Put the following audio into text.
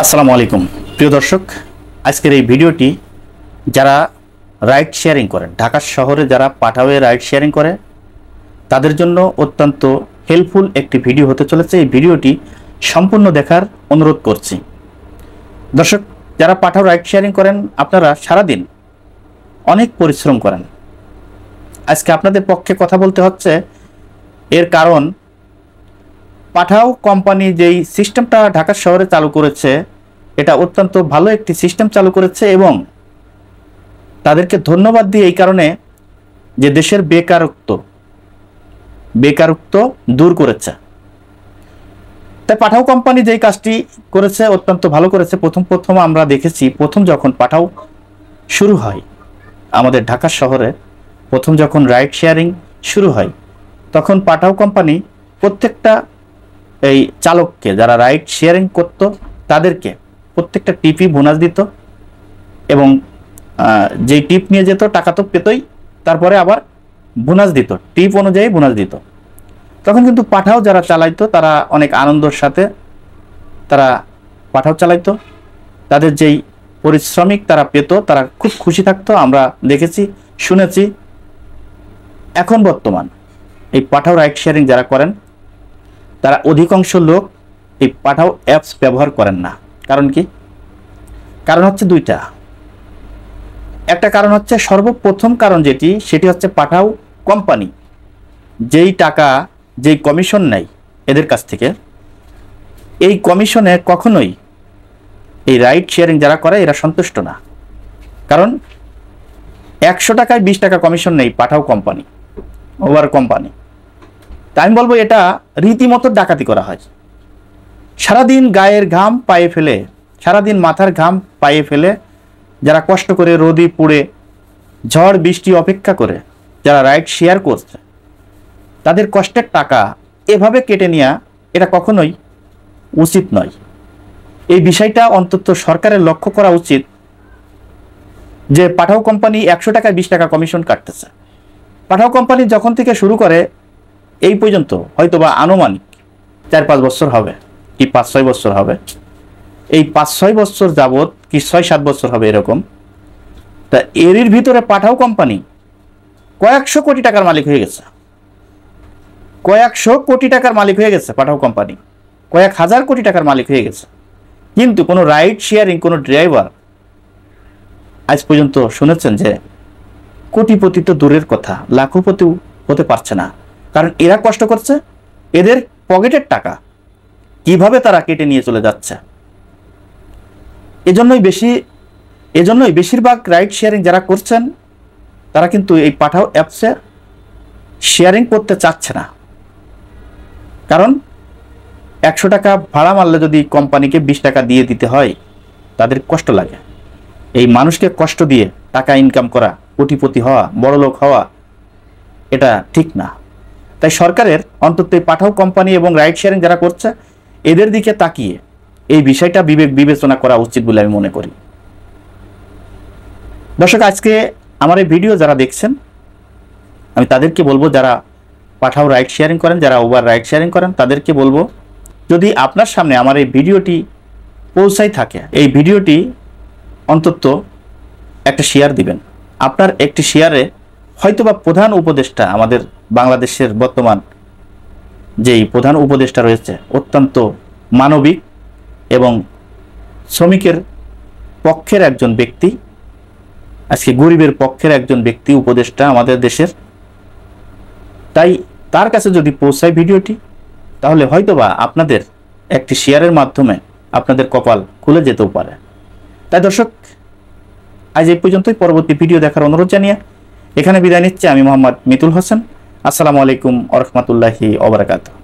আসসালামু আলাইকুম প্রিয় দর্শক, আজকের এই ভিডিওটি যারা রাইড শেয়ারিং করেন, ঢাকা শহরে যারা পাঠাওয়ে রাইড শেয়ারিং করে তাদের জন্য অত্যন্ত হেল্পফুল একটি ভিডিও হতে চলেছে। এই ভিডিওটি সম্পূর্ণ দেখার অনুরোধ করছি। দর্শক, যারা পাঠাও রাইড শেয়ারিং করেন আপনারা সারাদিন অনেক পরিশ্রম করেন। আজকে আপনাদের পক্ষে কথা বলতে হচ্ছে, এর কারণ পাঠাও কোম্পানি যেই সিস্টেমটা ঢাকা শহরে চালু করেছে এটা অত্যন্ত ভালো একটি সিস্টেম চালু করেছে এবং তাদেরকে ধন্যবাদ দিই এই কারণে যে দেশের বেকারত্ব দূর করেছে। তাই পাঠাও কোম্পানি যেই কাজটি করেছে অত্যন্ত ভালো করেছে। প্রথম আমরা দেখেছি, যখন পাঠাও শুরু হয় আমাদের ঢাকা শহরে, যখন রাইড শেয়ারিং শুরু হয় তখন পাঠাও কোম্পানি প্রত্যেকটা এই চালককে যারা রাইড শেয়ারিং করত তাদেরকে প্রত্যেকটা টিপই বোনাস দিত এবং যেই টিপ নিয়ে যেত টাকা তো পেতই, তারপরে আবার বোনাস দিত, টিপ অনুযায়ী বোনাস দিত। তখন কিন্তু পাঠাও যারা চালাইতো তারা অনেক আনন্দের সাথে তারা পাঠাও চালাইতো, তাদের যেই পরিশ্রমিক তারা পেত তারা খুব খুশি থাকতো। আমরা দেখেছি, শুনেছি। এখন বর্তমান এই পাঠাও রাইড শেয়ারিং যারা করেন তারা অধিকাংশ লোক এই পাঠাও অ্যাপস ব্যবহার করেন না। কারণ কি? কারণ হচ্ছে দুইটা। একটা কারণ হচ্ছে, সর্বপ্রথম কারণ সেটি হচ্ছে পাঠাও কোম্পানি যেই টাকা, যেই কমিশন নেয় এদের কাছ থেকে, এই কমিশনে কখনোই এই রাইড শেয়ারিং যারা করে এরা সন্তুষ্ট না। কারণ 100 টাকায় 20 টাকা কমিশন নেই পাঠাও কোম্পানি, ওভার কোম্পানি। তাই আমি বলবো এটা রীতিমতো ডাকাতি করা হয়। সারাদিন গায়ের ঘাম পায়ে ফেলে, সারাদিন মাথার ঘাম পায়ে ফেলে যারা কষ্ট করে রোদে পুড়ে ঝড় বৃষ্টি অপেক্ষা করে যারা রাইড শেয়ার করছে তাদের কষ্টের টাকা এভাবে কেটে নেওয়া এটা কখনোই উচিত নয়। এই বিষয়টা অন্তত সরকারের লক্ষ্য করা উচিত যে পাঠাও কোম্পানি 100 টাকায় 20 টাকা কমিশন কাটতেছে। পাঠাও কোম্পানি যখন থেকে শুরু করে এই পর্যন্ত হয়তোবা আনুমানিক 4-5 বছর হবে কি 5-6 বছর হবে, এই 5-6 বছর যাবত কি 6-7 বছর হবে এরকম। তা এরই ভিতরে পাঠাও কোম্পানি কয়েকশো কোটি টাকার মালিক হয়ে গেছে, কয়েকশো কোটি টাকার মালিক হয়ে গেছে পাঠাও কোম্পানি, কয়েক হাজার কোটি টাকার মালিক হয়ে গেছে। কিন্তু কোনো রাইড শেয়ারিং কোনো ড্রাইভার আজ পর্যন্ত শুনেছেন যে কোটিপতি তো দূরের কথা, লাখপতিও হতে পারছে না। কারণ এরা কষ্ট করছে, এদের পকেটের টাকা কিভাবে তারা কেটে নিয়ে চলে যাচ্ছে। এজন্যই বেশিরভাগ রাইড শেয়ারিং যারা করছেন তারা কিন্তু এই পাঠাও অ্যাপসে শেয়ারিং করতে চাচ্ছে না। কারণ 100 টাকা ভাড়া মারলে যদি কোম্পানিকে 20 টাকা দিয়ে দিতে হয় তাদের কষ্ট লাগে। এই মানুষকে কষ্ট দিয়ে টাকা ইনকাম করা, কোটিপতি হওয়া, বড়লোক হওয়া এটা ঠিক না। তাই সরকারের অন্তত এই পাঠাও কোম্পানি এবং রাইড শেয়ারিং যারা করছে এদের দিকে তাকিয়ে এই বিষয়টা বিবেচনা করা উচিত বলে আমি মনে করি। দর্শক, আজকে আমার এই ভিডিও যারা দেখছেন আমি তাদেরকে বলবো, যারা পাঠাও রাইড শেয়ারিং করেন, যারা উবার রাইড শেয়ারিং করেন তাদেরকে বলবো, যদি আপনার সামনে আমার এই ভিডিওটি পৌঁছাই থাকে, এই ভিডিওটি অন্তত একটা শেয়ার দিবেন। আপনার একটি শেয়ারে হয়তোবা প্রধান উপদেষ্টা, আমাদের বাংলাদেশের বর্তমান যেই প্রধান উপদেষ্টা রয়েছে অত্যন্ত মানবিক এবং শ্রমিকের পক্ষের একজন ব্যক্তি, আজকে গরিবের পক্ষের একজন ব্যক্তি, উপদেষ্টা আমাদের দেশের। তাই তার কাছে যদি পৌঁছায় ভিডিওটি তাহলে হয়তোবা আপনাদের একটি শেয়ারের মাধ্যমে আপনাদের কপাল খুলে যেতেও পারে। তাই দর্শক, আজ এই পর্যন্তই। পরবর্তী ভিডিও দেখার অনুরোধ জানিয়ে এখানে বিদায় নিচ্ছি। আমি মোহাম্মদ মিতুল হোসেন। আসসালামু আলাইকুম ওয়া রাহমাতুল্লাহি ওয়া বারাকাতুহু।